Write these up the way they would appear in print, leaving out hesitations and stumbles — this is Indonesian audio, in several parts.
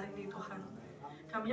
hari ini Tuhan. Kami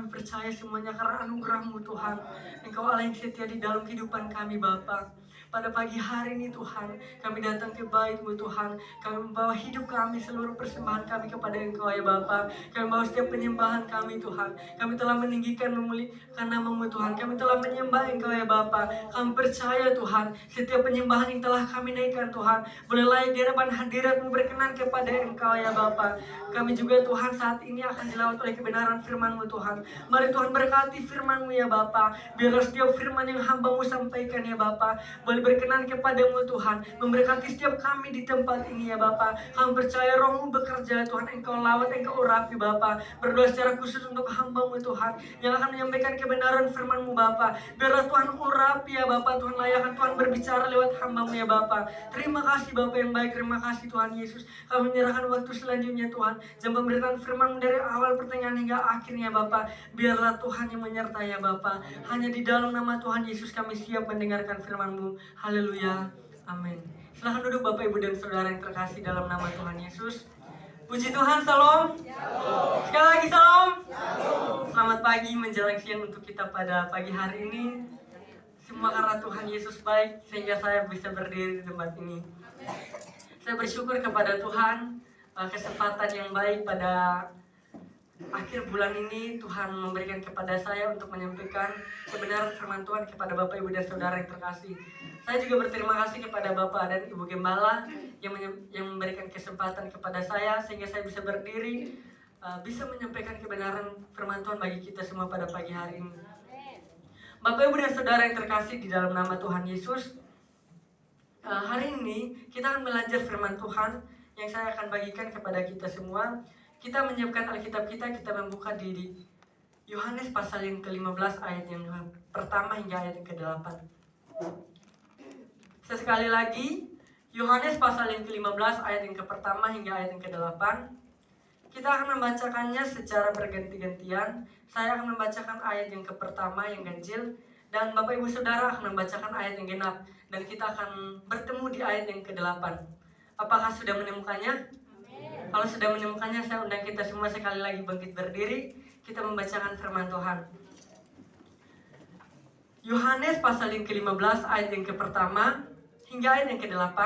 percaya semuanya karena anugerah-Mu Tuhan. Engkau Allah yang setia di dalam kehidupan kami Bapa. Pada pagi hari ini Tuhan, kami datang ke bait-Mu Tuhan. Kami membawa hidup kami, seluruh persembahan kami kepada Engkau ya Bapa. Kami membawa setiap penyembahan kami Tuhan. Kami telah meninggikan memuliakan nama-Mu Tuhan. Kami telah menyembah Engkau ya Bapa. Kami percaya Tuhan, setiap penyembahan yang telah kami naikkan Tuhan, boleh layak di hadapan hadirat-Mu, berkenan kepada Engkau ya Bapa. Kami juga Tuhan saat ini akan dilawat oleh kebenaran firman-Mu Tuhan. Mari Tuhan berkati firman-Mu ya Bapa. Biarlah setiap firman yang hamba-Mu sampaikan ya Bapa, boleh berkenan kepada-Mu Tuhan. Memberkati setiap kami di tempat ini ya Bapa. Kami percaya Roh-Mu bekerja Tuhan. Engkau lawat, Engkau urapi Bapa. Berdoa secara khusus untuk hamba-Mu Tuhan, yang akan menyampaikan kebenaran firman-Mu Bapa. Biarlah Tuhan urapi ya Bapa. Tuhan layakan Tuhan berbicara lewat hamba-Mu ya Bapa. Terima kasih Bapa yang baik. Terima kasih Tuhan Yesus. Kami menyerahkan waktu selanjutnya Tuhan, jam pemberitaan firman-Mu dari awal pertengahan hingga akhirnya Bapa. Biarlah Tuhan yang menyertai ya Bapa. Hanya di dalam nama Tuhan Yesus kami siap mendengarkan firman-Mu. Haleluya, amin. Silahkan duduk Bapak Ibu dan Saudara yang terkasih dalam nama Tuhan Yesus. Puji Tuhan, salam. Sekali lagi salam. Selamat pagi menjelang siang untuk kita pada pagi hari ini. Semua karena Tuhan Yesus baik sehingga saya bisa berdiri di tempat ini. Saya bersyukur kepada Tuhan, kesempatan yang baik pada akhir bulan ini Tuhan memberikan kepada saya untuk menyampaikan kebenaran firman Tuhan kepada Bapak Ibu dan Saudara yang terkasih. Saya juga berterima kasih kepada Bapak dan Ibu Gembala yang memberikan kesempatan kepada saya sehingga saya bisa berdiri, bisa menyampaikan kebenaran firman Tuhan bagi kita semua pada pagi hari ini. Bapak Ibu dan Saudara yang terkasih di dalam nama Tuhan Yesus, hari ini kita akan belajar firman Tuhan yang saya akan bagikan kepada kita semua. Kita menyiapkan Alkitab kita membuka di Yohanes pasal yang ke-15 ayat yang pertama hingga ayat yang ke-8. Sekali lagi, Yohanes pasal yang ke-15 ayat yang ke-pertama hingga ayat yang ke-8. Kita akan membacakannya secara berganti-gantian. Saya akan membacakan ayat yang ke-pertama yang ganjil, dan Bapak Ibu Saudara akan membacakan ayat yang genap, dan kita akan bertemu di ayat yang ke-8. Apakah sudah menemukannya? Kalau sudah menemukannya, saya undang kita semua sekali lagi bangkit berdiri. Kita membacakan firman Tuhan. Yohanes pasal yang ke-15 ayat yang ke-pertama hingga ayat yang ke-8.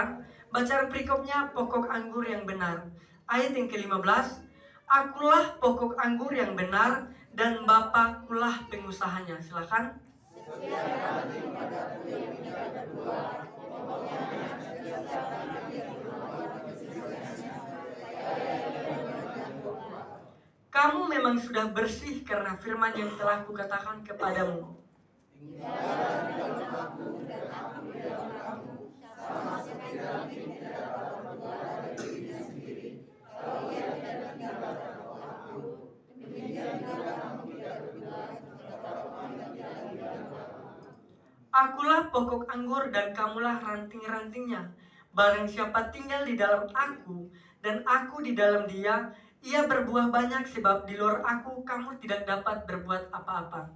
Bacaan berikutnya pokok anggur yang benar. Ayat yang ke-15. Akulah pokok anggur yang benar dan Bapakulah pengusahanya. Silakan. Kamu memang sudah bersih karena firman yang telah kukatakan kepadamu. Akulah pokok anggur dan kamulah ranting-rantingnya. Barang siapa tinggal di dalam aku dan aku di dalam dia, ia berbuah banyak, sebab di luar aku kamu tidak dapat berbuat apa-apa.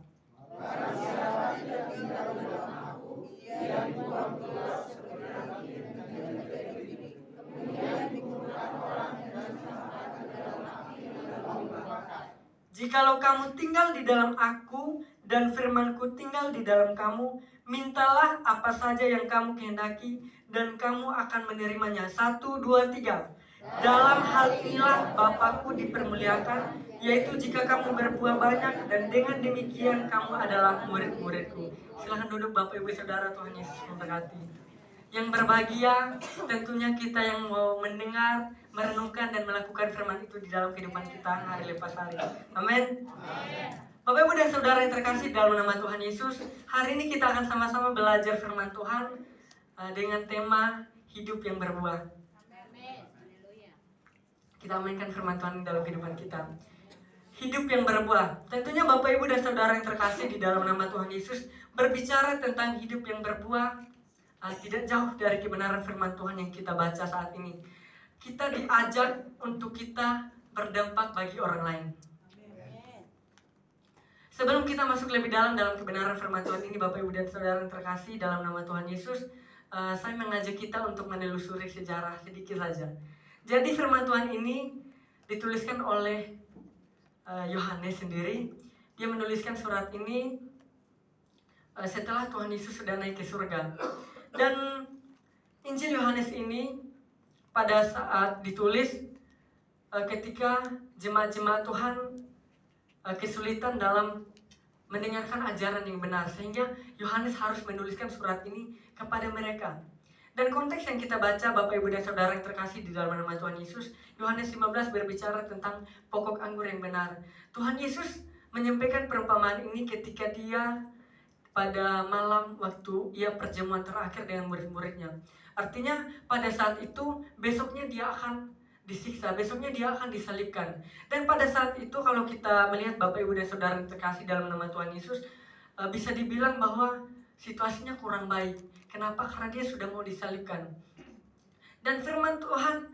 Barang siapa tidak tinggal di dalam aku, ia dibuang keluar seperti ranting dan menjadi bibit. Kemudian dikumpulkan orang dan dicampakkan ke dalam api yang dibakar. Jikalau kamu tinggal di dalam aku dan firmanku tinggal di dalam kamu, mintalah apa saja yang kamu kehendaki dan kamu akan menerimanya. 1, 2, 3. Dalam hal inilah Bapakku dipermuliakan, yaitu jika kamu berbuah banyak, dan dengan demikian kamu adalah murid-muridku. Silahkan duduk Bapak Ibu Saudara, Tuhan Yesus memberkati. Yang berbahagia tentunya kita yang mau mendengar, merenungkan dan melakukan firman itu di dalam kehidupan kita hari lepas hari. Amin. Bapak Ibu dan Saudara yang terkasih dalam nama Tuhan Yesus, hari ini kita akan sama-sama belajar firman Tuhan dengan tema hidup yang berbuah. Kita mainkan firman Tuhan dalam kehidupan kita. Hidup yang berbuah. Tentunya Bapak Ibu dan Saudara yang terkasih di dalam nama Tuhan Yesus, berbicara tentang hidup yang berbuah, tidak jauh dari kebenaran firman Tuhan yang kita baca saat ini. Kita diajak untuk kita berdampak bagi orang lain. Sebelum kita masuk lebih dalam kebenaran firman Tuhan ini, Bapak Ibu dan Saudara yang terkasih dalam nama Tuhan Yesus, saya mengajak kita untuk menelusuri sejarah sedikit saja. Jadi firman Tuhan ini dituliskan oleh Yohanes sendiri, dia menuliskan surat ini setelah Tuhan Yesus sudah naik ke surga. Dan Injil Yohanes ini pada saat ditulis ketika jemaat-jemaat Tuhan kesulitan dalam mendengarkan ajaran yang benar, sehingga Yohanes harus menuliskan surat ini kepada mereka. Dan konteks yang kita baca, Bapak Ibu dan Saudara yang terkasih di dalam nama Tuhan Yesus, Yohanes 15 berbicara tentang pokok anggur yang benar. Tuhan Yesus menyampaikan perumpamaan ini ketika dia pada malam waktu ia perjamuan terakhir dengan murid-muridnya. Artinya pada saat itu besoknya dia akan disiksa, besoknya dia akan disalibkan. Dan pada saat itu kalau kita melihat Bapak Ibu dan Saudara yang terkasih dalam nama Tuhan Yesus, bisa dibilang bahwa situasinya kurang baik. Kenapa? Karena dia sudah mau disalibkan. Dan firman Tuhan,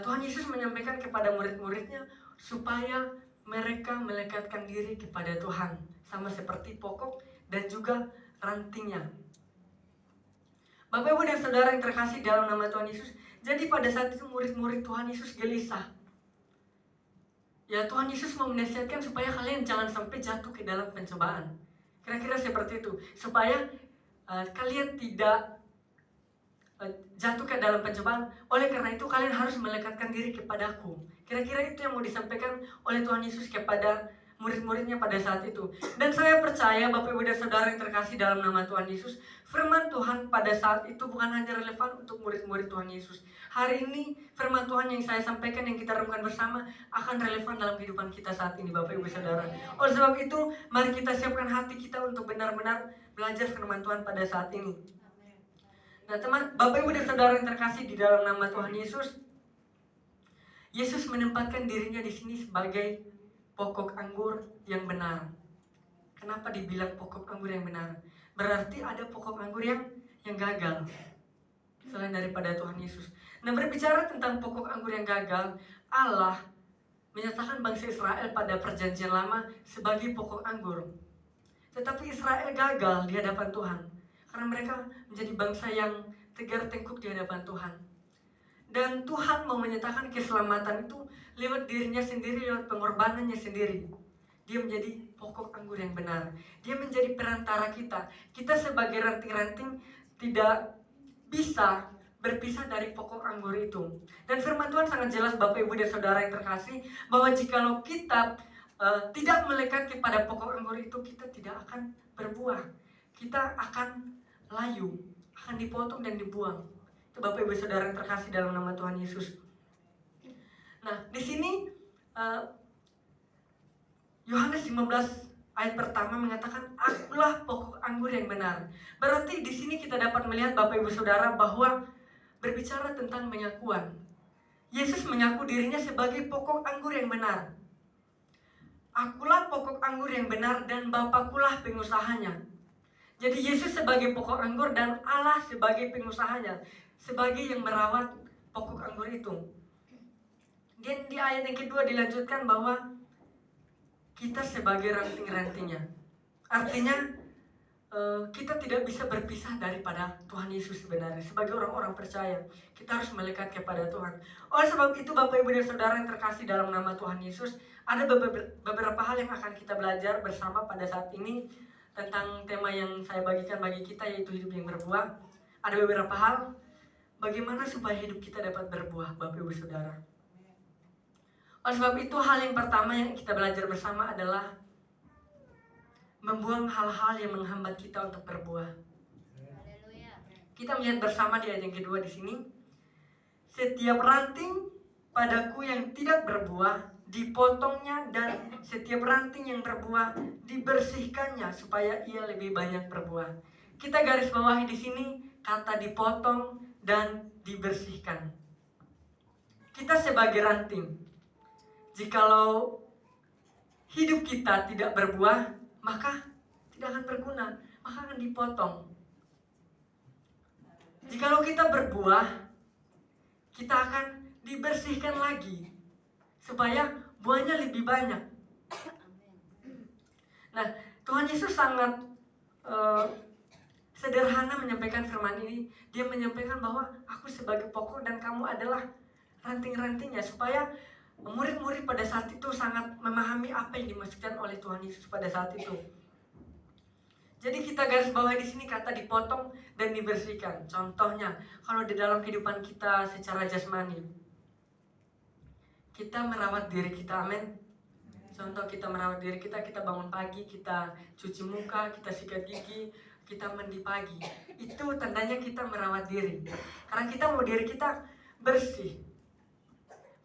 Tuhan Yesus menyampaikan kepada murid-muridnya supaya mereka melekatkan diri kepada Tuhan, sama seperti pokok dan juga rantingnya. Bapak Ibu dan Saudara yang terkasih dalam nama Tuhan Yesus, jadi pada saat itu murid-murid Tuhan Yesus gelisah. Ya, Tuhan Yesus mau menasihatkan supaya kalian jangan sampai jatuh ke dalam pencobaan. Kira-kira seperti itu, supaya kalian tidak jatuh ke dalam pencobaan. Oleh karena itu kalian harus melekatkan diri kepadaku. Kira-kira itu yang mau disampaikan oleh Tuhan Yesus kepada murid-muridnya pada saat itu. Dan saya percaya Bapak Ibu dan Saudara yang terkasih dalam nama Tuhan Yesus, firman Tuhan pada saat itu bukan hanya relevan untuk murid-murid Tuhan Yesus. Hari ini firman Tuhan yang saya sampaikan, yang kita renungkan bersama, akan relevan dalam kehidupan kita saat ini Bapak Ibu Saudara. Oleh sebab itu mari kita siapkan hati kita untuk benar-benar belajar firman Tuhan pada saat ini. Nah teman, Bapak Ibu dan Saudara yang terkasih di dalam nama Tuhan Yesus, Yesus menempatkan dirinya di sini sebagai pokok anggur yang benar. Kenapa dibilang pokok anggur yang benar? Berarti ada pokok anggur yang gagal selain daripada Tuhan Yesus. Nah, berbicara tentang pokok anggur yang gagal, Allah menyatakan bangsa Israel pada perjanjian lama sebagai pokok anggur. Tetapi Israel gagal di hadapan Tuhan karena mereka menjadi bangsa yang tegar tengkuk di hadapan Tuhan. Dan Tuhan mau menyatakan keselamatan itu lewat dirinya sendiri, lewat pengorbanannya sendiri. Dia menjadi pokok anggur yang benar. Dia menjadi perantara kita. Kita sebagai ranting-ranting tidak bisa berpisah dari pokok anggur itu. Dan firman Tuhan sangat jelas Bapak Ibu dan Saudara yang terkasih, bahwa jikalau kita tidak melekat kepada pokok anggur itu, kita tidak akan berbuah. Kita akan layu, akan dipotong dan dibuang. Itu Bapak Ibu Saudara yang terkasih dalam nama Tuhan Yesus. Nah, di sini Yohanes 15 ayat pertama mengatakan, akulah pokok anggur yang benar. Berarti di sini kita dapat melihat Bapak Ibu Saudara bahwa berbicara tentang pengakuan. Yesus mengaku dirinya sebagai pokok anggur yang benar. Akulah pokok anggur yang benar dan Bapakulah pengusahanya. Jadi Yesus sebagai pokok anggur dan Allah sebagai pengusahanya, sebagai yang merawat pokok anggur itu. Dan di ayat yang kedua dilanjutkan bahwa kita sebagai ranting-rantingnya. Artinya kita tidak bisa berpisah daripada Tuhan Yesus sebenarnya. Sebagai orang-orang percaya, kita harus melekat kepada Tuhan. Oleh sebab itu Bapak Ibu dan Saudara yang terkasih dalam nama Tuhan Yesus, ada beberapa hal yang akan kita belajar bersama pada saat ini tentang tema yang saya bagikan bagi kita, yaitu hidup yang berbuah. Ada beberapa hal bagaimana supaya hidup kita dapat berbuah, Bapak Ibu Saudara. Oleh sebab itu hal yang pertama yang kita belajar bersama adalah membuang hal-hal yang menghambat kita untuk berbuah. Kita melihat bersama di ayat yang kedua di sini. Setiap ranting padaku yang tidak berbuah dipotongnya, dan setiap ranting yang berbuah dibersihkannya supaya ia lebih banyak berbuah. Kita garis bawahi di sini kata dipotong dan dibersihkan. Kita sebagai ranting, jikalau hidup kita tidak berbuah, maka tidak akan berguna, maka akan dipotong. Jikalau kita berbuah, kita akan dibersihkan lagi supaya buahnya lebih banyak. Nah, Tuhan Yesus sangat sederhana menyampaikan firman ini. Dia menyampaikan bahwa aku sebagai pokok dan kamu adalah ranting-rantingnya, supaya Murid-murid pada saat itu sangat memahami apa yang dimaksudkan oleh Tuhan Yesus pada saat itu. Jadi kita garis bawahi di sini kata dipotong dan dibersihkan. Contohnya, kalau di dalam kehidupan kita secara jasmani, kita merawat diri kita, amin. Contoh kita merawat diri kita bangun pagi, kita cuci muka, kita sikat gigi, kita mandi pagi. Itu tandanya kita merawat diri. Karena kita mau diri kita bersih.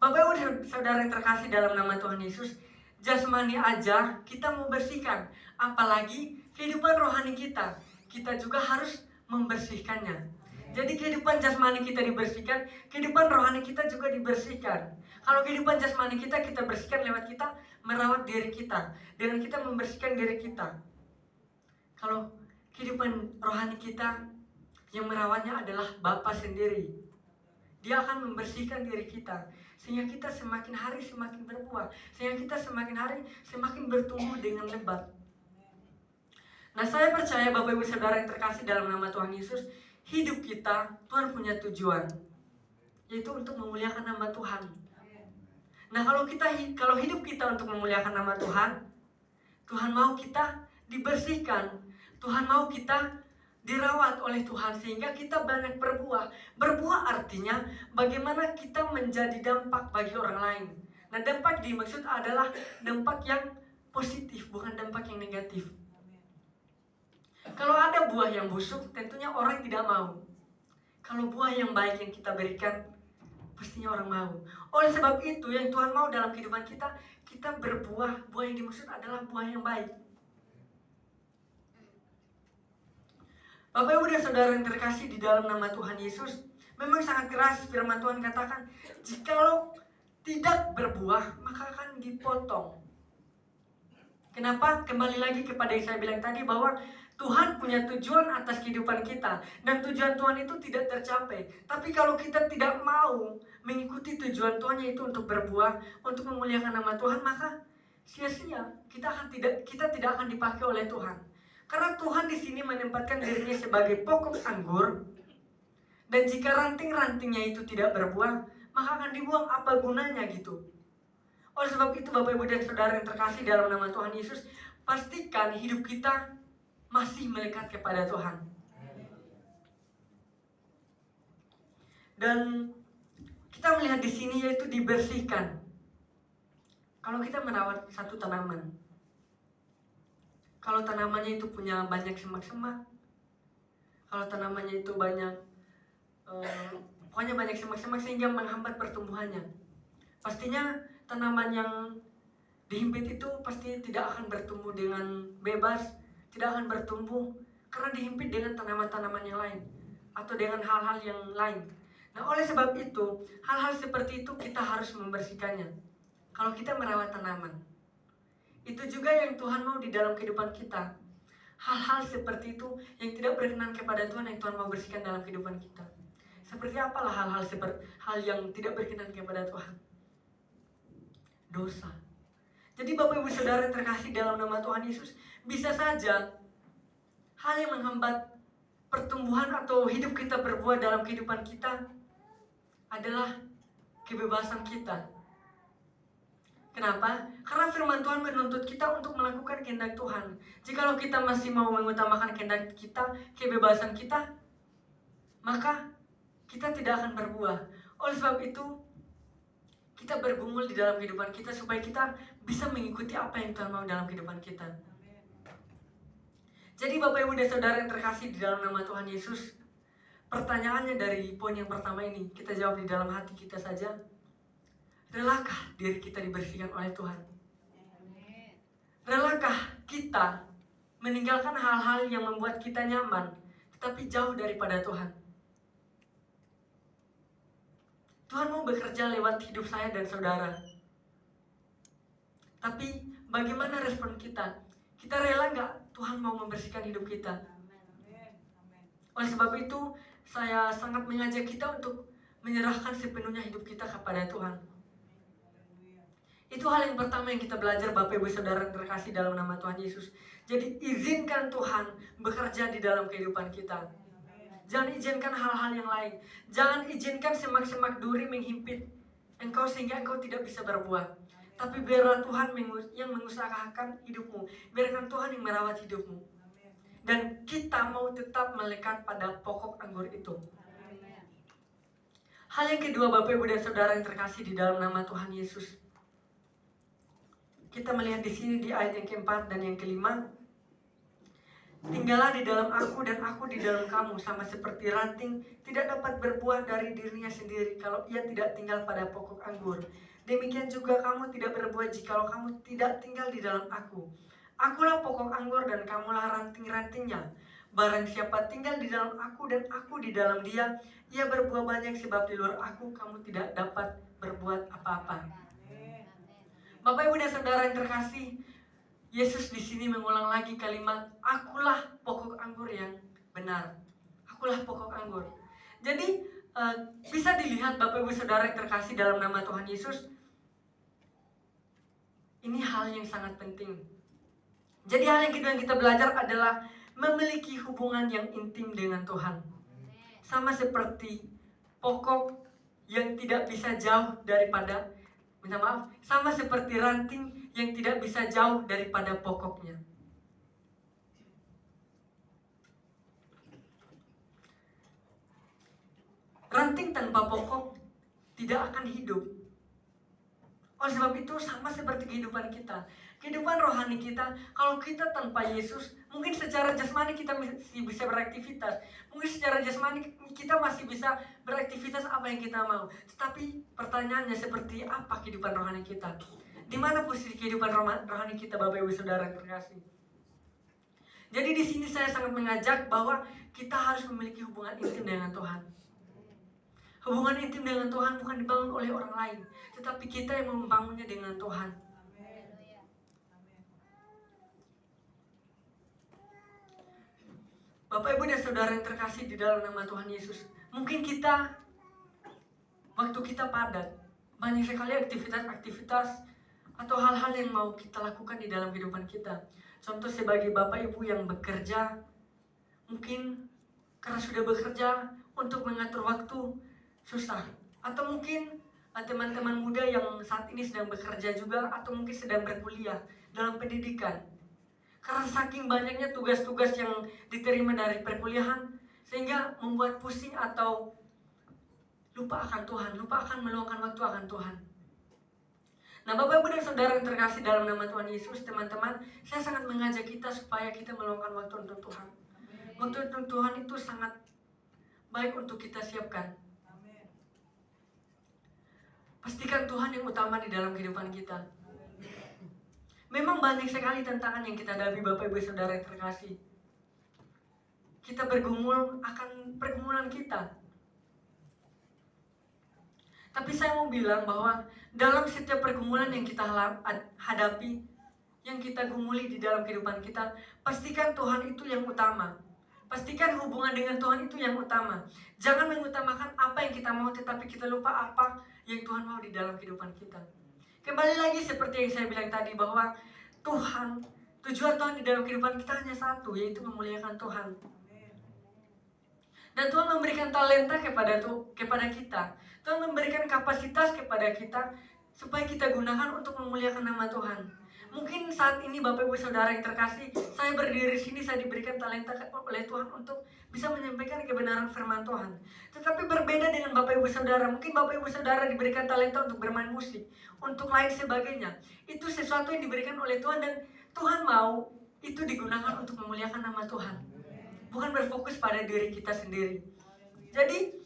Bapak Ibu Saudara yang terkasih dalam nama Tuhan Yesus, jasmani aja kita mau bersihkan, apalagi kehidupan rohani kita juga harus membersihkannya. Jadi kehidupan jasmani kita dibersihkan, kehidupan rohani kita juga dibersihkan. Kalau kehidupan jasmani kita bersihkan lewat kita merawat diri kita, dengan kita membersihkan diri kita. Kalau kehidupan rohani kita, yang merawatnya adalah Bapa sendiri. Dia akan membersihkan diri kita, sehingga kita semakin hari semakin berbuah, sehingga kita semakin hari semakin bertumbuh dengan lebat. Nah, saya percaya Bapak Ibu Saudara yang terkasih dalam nama Tuhan Yesus, hidup kita Tuhan punya tujuan, yaitu untuk memuliakan nama Tuhan. Nah, kalau hidup kita untuk memuliakan nama Tuhan, Tuhan mau kita dibersihkan, Tuhan mau kita dirawat oleh Tuhan sehingga kita banyak berbuah. Berbuah artinya bagaimana kita menjadi dampak bagi orang lain. Nah, dampak dimaksud adalah dampak yang positif, bukan dampak yang negatif. Kalau ada buah yang busuk, tentunya orang tidak mau. Kalau buah yang baik yang kita berikan, pastinya orang mau. Oleh sebab itu, yang Tuhan mau dalam kehidupan kita berbuah. Buah yang dimaksud adalah buah yang baik. Bapak Ibu dan Saudara yang terkasih di dalam nama Tuhan Yesus, memang sangat keras firman Tuhan katakan, jikalau tidak berbuah, maka akan dipotong. Kenapa? Kembali lagi kepada yang saya bilang tadi, bahwa Tuhan punya tujuan atas kehidupan kita, dan tujuan Tuhan itu tidak tercapai. Tapi kalau kita tidak mau mengikuti tujuan Tuhan, yaitu untuk berbuah, untuk memuliakan nama Tuhan, maka sia-sia. Kita tidak akan dipakai oleh Tuhan. Karena Tuhan di sini menempatkan dirinya sebagai pokok anggur, dan jika ranting-rantingnya itu tidak berbuah, maka akan dibuang, apa gunanya gitu. Oleh sebab itu Bapak Ibu dan Saudara yang terkasih dalam nama Tuhan Yesus, pastikan hidup kita masih melekat kepada Tuhan. Dan kita melihat di sini yaitu dibersihkan. Kalau kita merawat satu tanaman, kalau tanamannya itu punya banyak semak-semak, kalau tanamannya itu pokoknya banyak semak-semak sehingga menghambat pertumbuhannya, pastinya tanaman yang dihimpit itu pasti tidak akan bertumbuh dengan bebas, tidak akan bertumbuh karena dihimpit dengan tanaman-tanaman yang lain atau dengan hal-hal yang lain. Nah, oleh sebab itu, hal-hal seperti itu kita harus membersihkannya. Kalau kita merawat tanaman, itu juga yang Tuhan mau di dalam kehidupan kita. Hal-hal seperti itu yang tidak berkenan kepada Tuhan, yang Tuhan mau bersihkan dalam kehidupan kita. Seperti apalah hal yang tidak berkenan kepada Tuhan? Dosa. Jadi Bapak Ibu Saudara yang terkasih dalam nama Tuhan Yesus, bisa saja hal yang menghambat pertumbuhan atau hidup kita berbuah dalam kehidupan kita adalah kebebasan kita. Kenapa? Karena firman Tuhan menuntut kita untuk melakukan kehendak Tuhan. Jikalau kita masih mau mengutamakan kehendak kita, kebebasan kita, maka kita tidak akan berbuah. Oleh sebab itu, kita bergumul di dalam kehidupan kita supaya kita bisa mengikuti apa yang Tuhan mau dalam kehidupan kita. Jadi Bapak Ibu dan Saudara yang terkasih di dalam nama Tuhan Yesus, pertanyaannya dari poin yang pertama ini, kita jawab di dalam hati kita saja. Relakah diri kita dibersihkan oleh Tuhan? Relakah kita meninggalkan hal-hal yang membuat kita nyaman, tetapi jauh daripada Tuhan? Tuhan mau bekerja lewat hidup saya dan saudara. Tapi bagaimana respon kita? Kita rela nggak Tuhan mau membersihkan hidup kita? Oleh sebab itu, saya sangat mengajak kita untuk menyerahkan sepenuhnya hidup kita kepada Tuhan. Itu hal yang pertama yang kita belajar Bapak Ibu Saudara yang terkasih dalam nama Tuhan Yesus. Jadi izinkan Tuhan bekerja di dalam kehidupan kita. Jangan izinkan hal-hal yang lain. Jangan izinkan semak-semak duri menghimpit engkau sehingga engkau tidak bisa berbuah. Tapi biarlah Tuhan yang mengusahakan hidupmu. Biarkan Tuhan yang merawat hidupmu. Dan kita mau tetap melekat pada pokok anggur itu. Hal yang kedua, Bapak Ibu dan Saudara yang terkasih di dalam nama Tuhan Yesus. Kita melihat di sini di ayat yang keempat dan yang kelima. Tinggallah di dalam aku dan aku di dalam kamu, sama seperti ranting tidak dapat berbuah dari dirinya sendiri kalau ia tidak tinggal pada pokok anggur. Demikian juga kamu tidak berbuah jikalau kamu tidak tinggal di dalam aku. Akulah pokok anggur dan kamulah ranting-rantingnya. Barang siapa tinggal di dalam aku dan aku di dalam dia, ia berbuah banyak, sebab di luar aku kamu tidak dapat berbuat apa-apa. Bapak Ibu dan Saudara yang terkasih, Yesus di sini mengulang lagi kalimat, akulah pokok anggur yang benar. Akulah pokok anggur. Jadi bisa dilihat Bapak Ibu Saudara yang terkasih dalam nama Tuhan Yesus, ini hal yang sangat penting. Jadi hal yang kedua yang kita belajar adalah memiliki hubungan yang intim dengan Tuhan. Sama seperti pokok yang tidak bisa jauh daripada, minta maaf, sama seperti ranting yang tidak bisa jauh daripada pokoknya. Ranting tanpa pokok tidak akan hidup. Oleh sebab itu sama seperti kehidupan kita. Kehidupan rohani kita, kalau kita tanpa Yesus, mungkin secara jasmani kita masih bisa beraktivitas. Mungkin secara jasmani kita masih bisa beraktivitas apa yang kita mau. Tetapi pertanyaannya, seperti apa kehidupan rohani kita? Di mana posisi kehidupan rohani kita, Bapak Ibu Saudara yang terkasih? Jadi di sini saya sangat mengajak bahwa kita harus memiliki hubungan intim dengan Tuhan. Hubungan intim dengan Tuhan bukan dibangun oleh orang lain, tetapi kita yang membangunnya dengan Tuhan. Bapak Ibu dan Saudara yang terkasih di dalam nama Tuhan Yesus, mungkin kita, waktu kita padat, banyak sekali aktivitas-aktivitas atau hal-hal yang mau kita lakukan di dalam kehidupan kita. Contoh sebagai Bapak Ibu yang bekerja, mungkin karena sudah bekerja untuk mengatur waktu susah. Atau mungkin teman-teman muda yang saat ini sedang bekerja juga, atau mungkin sedang berkuliah dalam pendidikan. Karena saking banyaknya tugas-tugas yang diterima dari perkuliahan, sehingga membuat pusing atau lupa akan Tuhan, lupa akan meluangkan waktu akan Tuhan. Nah, Bapak Ibu dan Saudara yang terkasih dalam nama Tuhan Yesus, teman-teman, saya sangat mengajak kita supaya kita meluangkan waktu untuk Tuhan. Waktu untuk Tuhan itu sangat baik untuk kita siapkan. Pastikan Tuhan yang utama di dalam kehidupan kita. Memang banyak sekali tantangan yang kita hadapi, Bapak Ibu Saudara yang terkasih. Kita bergumul akan pergumulan kita. Tapi saya mau bilang bahwa dalam setiap pergumulan yang kita hadapi, yang kita gumuli di dalam kehidupan kita, pastikan Tuhan itu yang utama. Pastikan hubungan dengan Tuhan itu yang utama. Jangan mengutamakan apa yang kita mau, tetapi kita lupa apa yang Tuhan mau di dalam kehidupan kita. Kembali lagi seperti yang saya bilang tadi, bahwa tujuan Tuhan di dalam kehidupan kita hanya satu, yaitu memuliakan Tuhan. Dan Tuhan memberikan talenta kepada kita. Tuhan memberikan kapasitas kepada kita supaya kita gunakan untuk memuliakan nama Tuhan. Mungkin saat ini Bapak Ibu Saudara yang terkasih, saya berdiri di sini, saya diberikan talenta oleh Tuhan untuk bisa menyampaikan kebenaran firman Tuhan. Tetapi berbeda dengan Bapak Ibu Saudara. Mungkin Bapak Ibu Saudara diberikan talenta untuk bermain musik, untuk lain sebagainya. Itu sesuatu yang diberikan oleh Tuhan, dan Tuhan mau itu digunakan untuk memuliakan nama Tuhan. Bukan berfokus pada diri kita sendiri. Jadi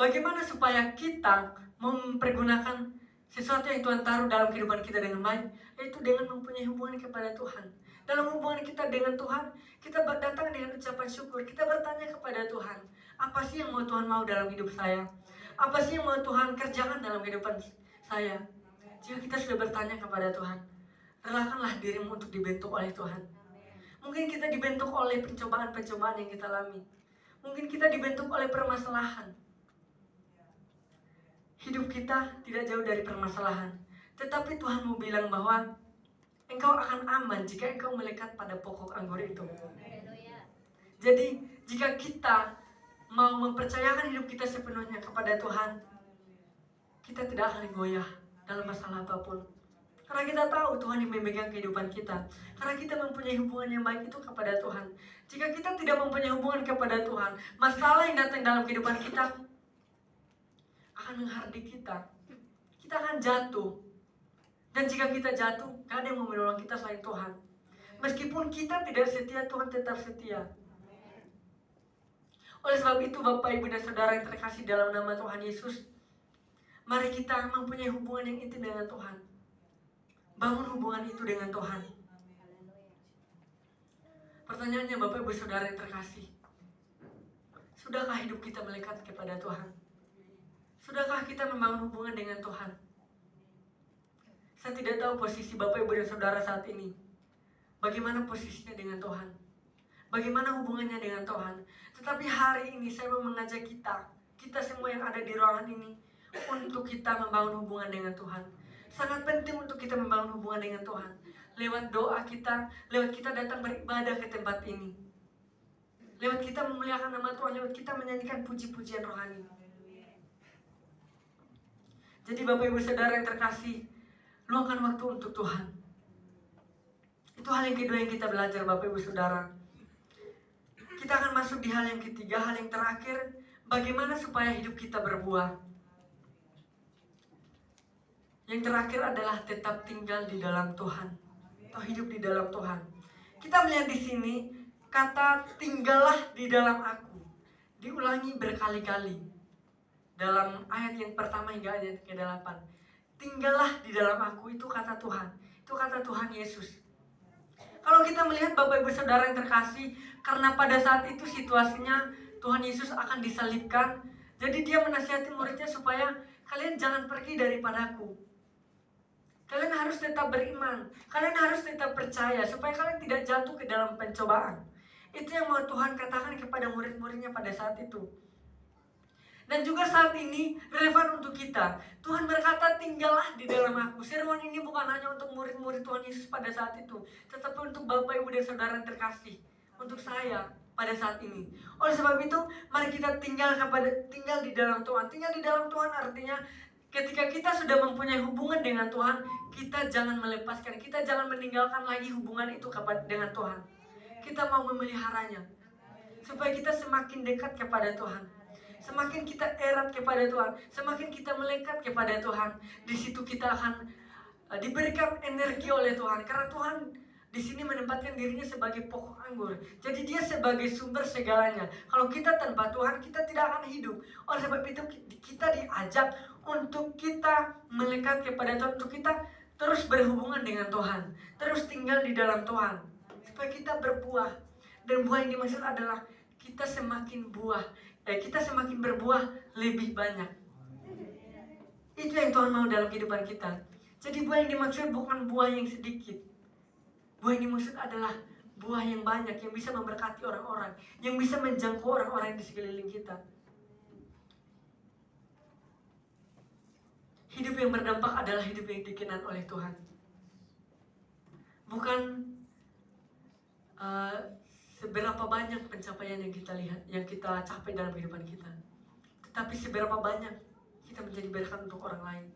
bagaimana supaya kita mempergunakan sesuatu yang Tuhan taruh dalam kehidupan kita dengan baik, yaitu dengan mempunyai hubungan kepada Tuhan. Dalam hubungan kita dengan Tuhan, kita datang dengan ucapan syukur. Kita bertanya kepada Tuhan, apa sih yang mau Tuhan mau dalam hidup saya? Apa sih yang mau Tuhan kerjakan dalam kehidupan saya? Jika kita sudah bertanya kepada Tuhan, relakanlah dirimu untuk dibentuk oleh Tuhan. Mungkin kita dibentuk oleh pencobaan-pencobaan yang kita alami. Mungkin kita dibentuk oleh permasalahan. Hidup kita tidak jauh dari permasalahan. Tetapi Tuhan mau bilang bahwa engkau akan aman jika engkau melekat pada pokok anggur itu. Jadi jika kita mau mempercayakan hidup kita sepenuhnya kepada Tuhan, kita tidak akan goyah dalam masalah apapun. Karena kita tahu Tuhan yang memegang kehidupan kita. Karena kita mempunyai hubungan yang baik itu kepada Tuhan. Jika kita tidak mempunyai hubungan kepada Tuhan, masalah yang datang dalam kehidupan kita akan menghardik kita. Kita akan jatuh. Dan jika kita jatuh, gak ada yang mau menolong kita selain Tuhan. Meskipun kita tidak setia, Tuhan tetap setia. Oleh sebab itu, Bapak, Ibu, dan Saudara yang terkasih dalam nama Tuhan Yesus, mari kita mempunyai hubungan yang intim dengan Tuhan. Bangun hubungan itu dengan Tuhan. Pertanyaannya, Bapak, Ibu, Saudara yang terkasih, sudahkah hidup kita melekat kepada Tuhan? Sudahkah kita membangun hubungan dengan Tuhan? Saya tidak tahu posisi Bapak, Ibu, dan Saudara saat ini. Bagaimana posisinya dengan Tuhan? Bagaimana hubungannya dengan Tuhan? Tetapi hari ini saya mau mengajak kita semua yang ada di ruangan ini, untuk kita membangun hubungan dengan Tuhan. Sangat penting untuk kita membangun hubungan dengan Tuhan. Lewat doa kita, lewat kita datang beribadah ke tempat ini. Lewat kita memuliakan nama Tuhan, lewat kita menyanyikan puji-pujian rohani. Jadi Bapak, Ibu, Saudara yang terkasih, luangkan waktu untuk Tuhan. Itu hal yang kedua yang kita belajar, Bapak, Ibu, Saudara. Kita akan masuk di hal yang ketiga, hal yang terakhir, bagaimana supaya hidup kita berbuah. Yang terakhir adalah tetap tinggal di dalam Tuhan, atau hidup di dalam Tuhan. Kita melihat di sini kata tinggallah di dalam aku diulangi berkali-kali dalam ayat yang pertama hingga ayat ke-8. Tinggallah di dalam aku, itu kata Tuhan, itu kata Tuhan Yesus. Kalau kita melihat Bapak, Ibu, Saudara yang terkasih, karena pada saat itu situasinya Tuhan Yesus akan disalibkan, jadi dia menasihati muridnya supaya kalian jangan pergi daripadaku. Kalian harus tetap beriman, kalian harus tetap percaya supaya kalian tidak jatuh ke dalam pencobaan. Itu yang mau Tuhan katakan kepada murid-muridnya pada saat itu. Dan juga saat ini relevan untuk kita. Tuhan berkata, tinggallah di dalam aku. Seruan ini bukan hanya untuk murid-murid Tuhan Yesus pada saat itu, tetapi untuk Bapak, Ibu, dan Saudara yang terkasih, untuk saya pada saat ini. Oleh sebab itu, mari kita tinggal di dalam Tuhan. Tinggal di dalam Tuhan artinya ketika kita sudah mempunyai hubungan dengan Tuhan, kita jangan melepaskan, kita jangan meninggalkan lagi hubungan itu dengan Tuhan. Kita mau memeliharanya supaya kita semakin dekat kepada Tuhan. Semakin kita erat kepada Tuhan, semakin kita melekat kepada Tuhan, di situ kita akan diberikan energi oleh Tuhan. Karena Tuhan di sini menempatkan dirinya sebagai pokok anggur. Jadi dia sebagai sumber segalanya. Kalau kita tanpa Tuhan, kita tidak akan hidup. Oleh sebab itu kita diajak untuk kita melekat kepada Tuhan, untuk kita terus berhubungan dengan Tuhan, terus tinggal di dalam Tuhan, supaya kita berbuah. Dan buah yang dimaksud adalah kita semakin berbuah lebih banyak. Itu yang Tuhan mau dalam kehidupan kita. Jadi buah yang dimaksud bukan buah yang sedikit. Buah yang dimaksud adalah buah yang banyak, yang bisa memberkati orang-orang, yang bisa menjangkau orang-orang di sekeliling kita. Hidup yang berdampak adalah hidup yang dikenan oleh Tuhan. Bukan seberapa banyak pencapaian yang kita lihat, yang kita capai dalam kehidupan kita, tetapi seberapa banyak kita menjadi berkat untuk orang lain.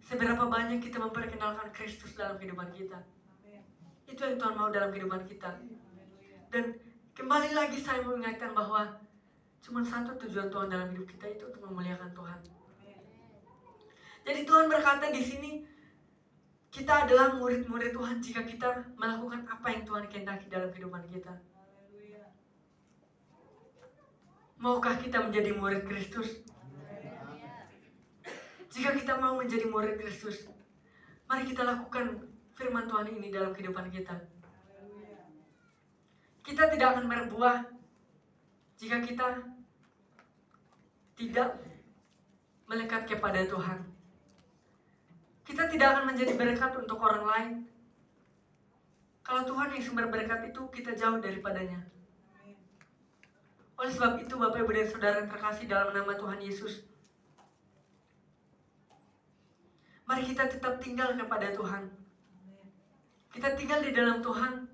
Seberapa banyak kita memperkenalkan Kristus dalam kehidupan kita. Itu yang Tuhan mau dalam kehidupan kita. Dan kembali lagi saya mau ingatkan bahwa cuma satu tujuan Tuhan dalam hidup kita, itu untuk memuliakan Tuhan. Jadi Tuhan berkata di sini, kita adalah murid-murid Tuhan jika kita melakukan apa yang Tuhan kehendaki dalam kehidupan kita. Maukah kita menjadi murid Kristus? Jika kita mau menjadi murid Kristus, mari kita lakukan firman Tuhan ini dalam kehidupan kita. Kita tidak akan berbuah jika kita tidak melekat kepada Tuhan. Kita tidak akan menjadi berkat untuk orang lain kalau Tuhan yang sumber berkat itu kita jauh daripadanya. Oleh sebab itu Bapak, Ibu, dan Saudara yang terkasih dalam nama Tuhan Yesus, mari kita tetap tinggal kepada Tuhan. Kita tinggal di dalam Tuhan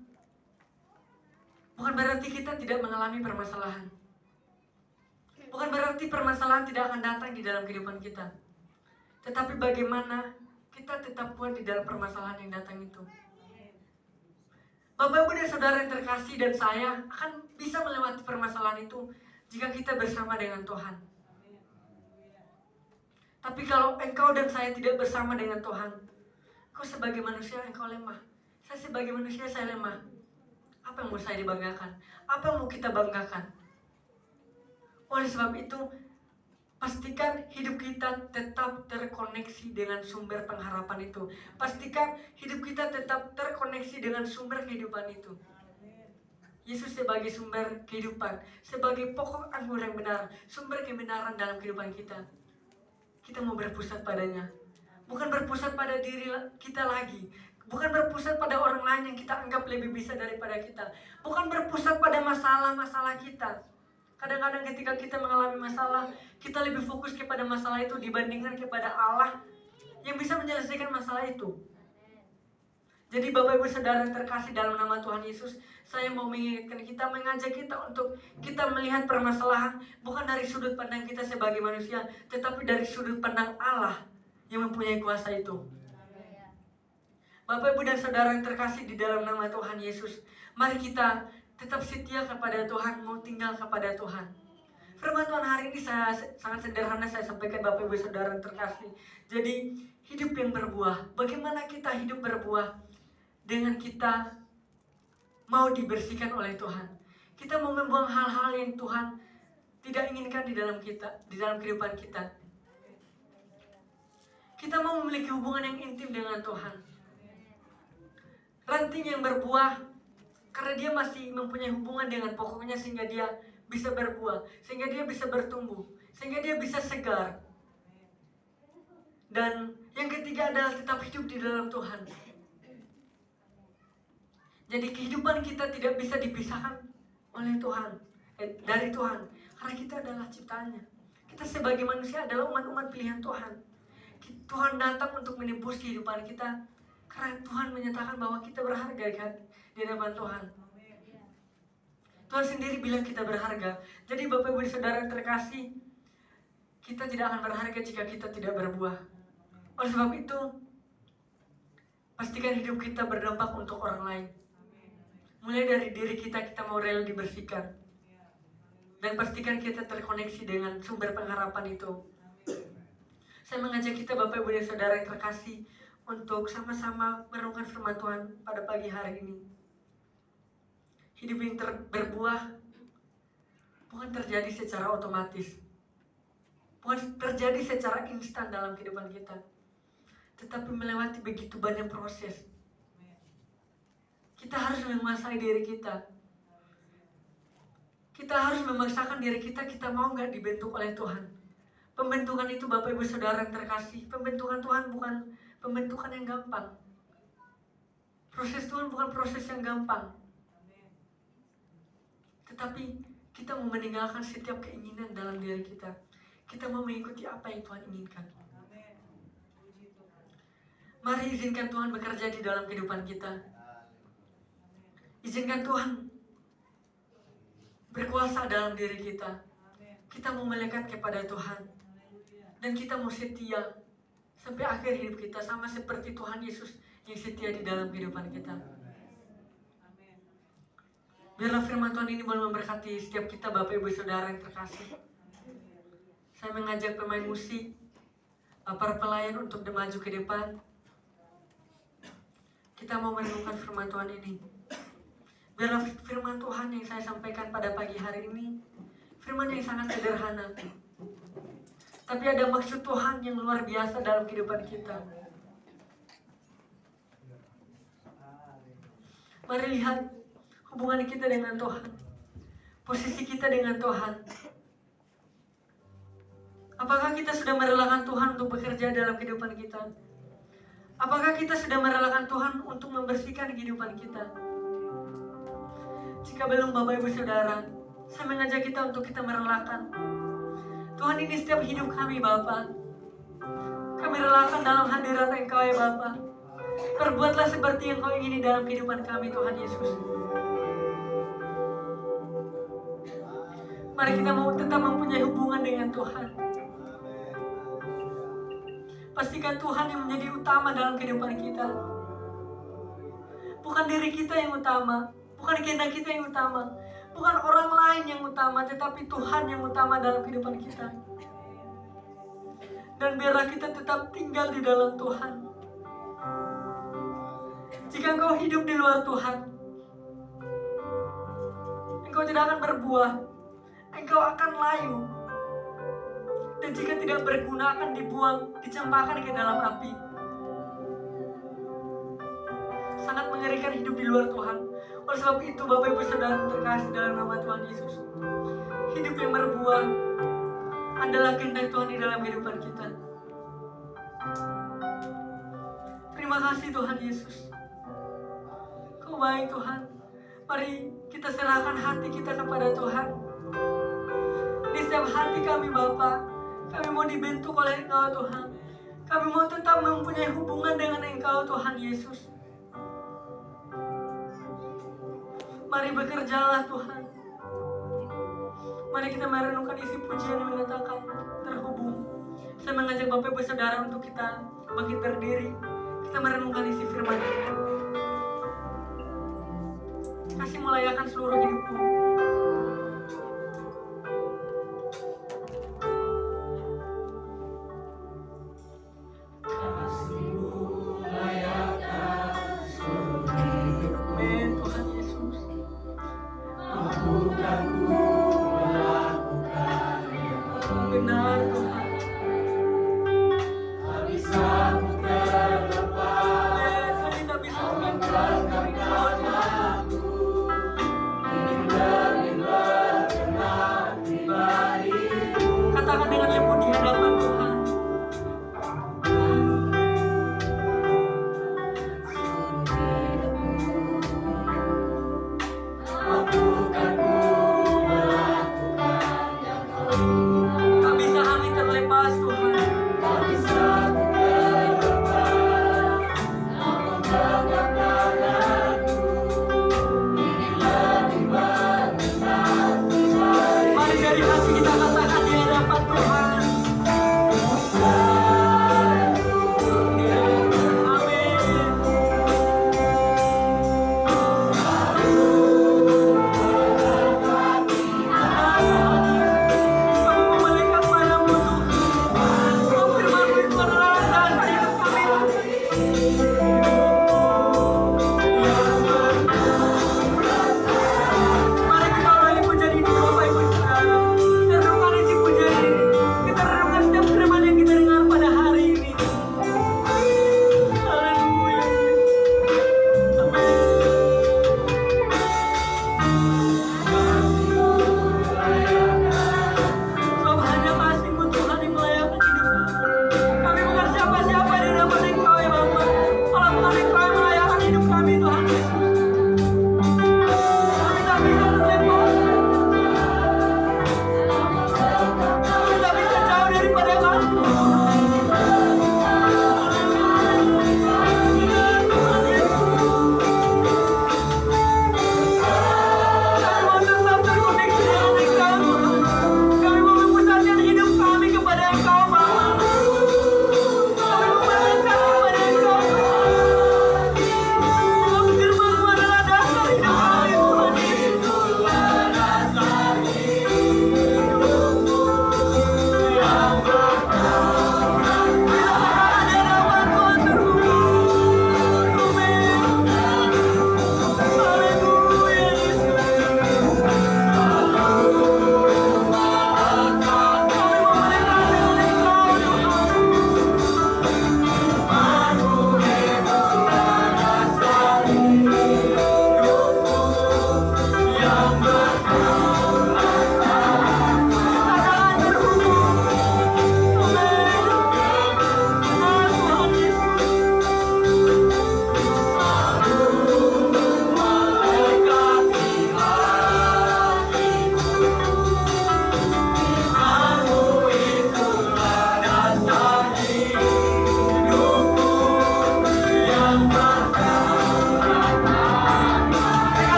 bukan berarti kita tidak mengalami permasalahan. Bukan berarti permasalahan tidak akan datang di dalam kehidupan kita. Tetapi bagaimana kita tetap kuat di dalam permasalahan yang datang itu. Bapak, Ibu, dan Saudara yang terkasih, dan saya akan bisa melewati permasalahan itu jika kita bersama dengan Tuhan. Tapi kalau engkau dan saya tidak bersama dengan Tuhan, engkau sebagai manusia engkau lemah. Saya sebagai manusia saya lemah. Apa yang mau saya dibanggakan? Apa yang mau kita banggakan? Oleh sebab itu, pastikan hidup kita tetap terkoneksi dengan sumber pengharapan itu. Pastikan hidup kita tetap terkoneksi dengan sumber kehidupan itu. Yesus sebagai sumber kehidupan, sebagai pokok anggur yang benar, sumber kebenaran dalam kehidupan kita. Kita mau berpusat padanya. Bukan berpusat pada diri kita lagi. Bukan berpusat pada orang lain yang kita anggap lebih bisa daripada kita. Bukan berpusat pada masalah-masalah kita. Kadang-kadang ketika kita mengalami masalah, kita lebih fokus kepada masalah itu dibandingkan kepada Allah yang bisa menyelesaikan masalah itu. Jadi Bapak Ibu Saudara yang terkasih dalam nama Tuhan Yesus, saya mau mengingatkan kita, mengajak kita untuk kita melihat permasalahan bukan dari sudut pandang kita sebagai manusia, tetapi dari sudut pandang Allah yang mempunyai kuasa itu. Bapak Ibu dan Saudara yang terkasih di dalam nama Tuhan Yesus, mari kita tetap setia kepada Tuhan, mau tinggal kepada Tuhan. Firman Tuhan hari ini saya sangat sederhana saya sampaikan Bapak Ibu Saudara yang terkasih. Jadi hidup yang berbuah, bagaimana kita hidup berbuah? Dengan kita mau dibersihkan oleh Tuhan. Kita mau membuang hal-hal yang Tuhan tidak inginkan di dalam kita, di dalam kehidupan kita. Kita mau memiliki hubungan yang intim dengan Tuhan. Ranting yang berbuah karena dia masih mempunyai hubungan dengan pokoknya sehingga dia bisa berbuah, sehingga dia bisa bertumbuh, sehingga dia bisa segar. Dan yang ketiga adalah tetap hidup di dalam Tuhan. Jadi kehidupan kita tidak bisa dipisahkan oleh Tuhan, dari Tuhan, karena kita adalah ciptaannya. Kita sebagai manusia adalah umat-umat pilihan Tuhan. Tuhan datang untuk menebus kehidupan kita, karena Tuhan menyatakan bahwa kita berharga kan di hadapan Tuhan. Tuhan sendiri bilang kita berharga. Jadi Bapak Ibu Saudara yang terkasih, kita tidak akan berharga jika kita tidak berbuah. Oleh sebab itu, pastikan hidup kita berdampak untuk orang lain. Mulai dari diri kita mau rela dibersihkan. Dan pastikan kita terkoneksi dengan sumber pengharapan itu. Saya mengajak kita Bapak Ibu dan Saudara yang terkasih untuk sama-sama merenungkan firman Tuhan pada pagi hari ini. Hidup yang berbuah bukan terjadi secara otomatis. Bukan terjadi secara instan dalam kehidupan kita. Tetapi melewati begitu banyak proses. Kita harus menguasai diri kita. Kita harus memaksakan diri kita mau nggak dibentuk oleh Tuhan. Pembentukan itu Bapak Ibu Saudara yang terkasih, pembentukan Tuhan bukan pembentukan yang gampang. Proses Tuhan bukan proses yang gampang. Tetapi kita mau meninggalkan setiap keinginan dalam diri kita. Kita mau mengikuti apa yang Tuhan inginkan. Mari izinkan Tuhan bekerja di dalam kehidupan kita. Izinkan Tuhan berkuasa dalam diri kita. Kita mau melekat kepada Tuhan. Dan kita mau setia sampai akhir hidup kita, sama seperti Tuhan Yesus yang setia di dalam kehidupan kita. Biarlah firman Tuhan ini boleh memberkati setiap kita Bapak Ibu Saudara yang terkasih. Saya mengajak pemain musik, para pelayan untuk maju ke depan. Kita mau merenungkan firman Tuhan ini. Biarlah firman Tuhan yang saya sampaikan pada pagi hari ini, firman yang sangat sederhana. Tapi ada maksud Tuhan yang luar biasa dalam kehidupan kita. Mari lihat hubungan kita dengan Tuhan. Posisi kita dengan Tuhan. Apakah kita sudah merelakan Tuhan untuk bekerja dalam kehidupan kita? Apakah kita sudah merelakan Tuhan untuk membersihkan kehidupan kita? Jika belum Bapak Ibu Saudara, saya mengajak kita untuk kita merelakan. Tuhan, ini setiap hidup kami Bapa. Kami relakan dalam hadirat Engkau ya Bapa. Perbuatlah seperti yang Kau ingini dalam kehidupan kami Tuhan Yesus. Mari kita mau tetap mempunyai hubungan dengan Tuhan. Pastikan Tuhan yang menjadi utama dalam kehidupan kita. Bukan diri kita yang utama, bukan kehendak kita yang utama, bukan orang lain yang utama, tetapi Tuhan yang utama dalam kehidupan kita. Dan biarlah kita tetap tinggal di dalam Tuhan. Jika engkau hidup di luar Tuhan, engkau tidak akan berbuah, engkau akan layu. Dan jika tidak berguna akan dibuang, dicampakkan ke dalam api. Sangat mengerikan hidup di luar Tuhan. Oleh sebab itu Bapak Ibu Saudara terkasih dalam nama Tuhan Yesus, hidup yang berbuah adalah kehendak Tuhan di dalam kehidupan kita. Terima kasih Tuhan Yesus. Kau baik Tuhan. Mari kita serahkan hati kita kepada Tuhan. Di setiap hati kami Bapa, kami mau dibentuk oleh Engkau Tuhan. Kami mau tetap mempunyai hubungan dengan Engkau Tuhan Yesus. Mari bekerjalah Tuhan. Mari kita merenungkan isi pujian yang mengatakan terhubung. Saya mengajak Bapak Ibu Saudara untuk kita bangkit berdiri. Kita merenungkan isi firman ini. Kasih melayakan seluruh hidupku.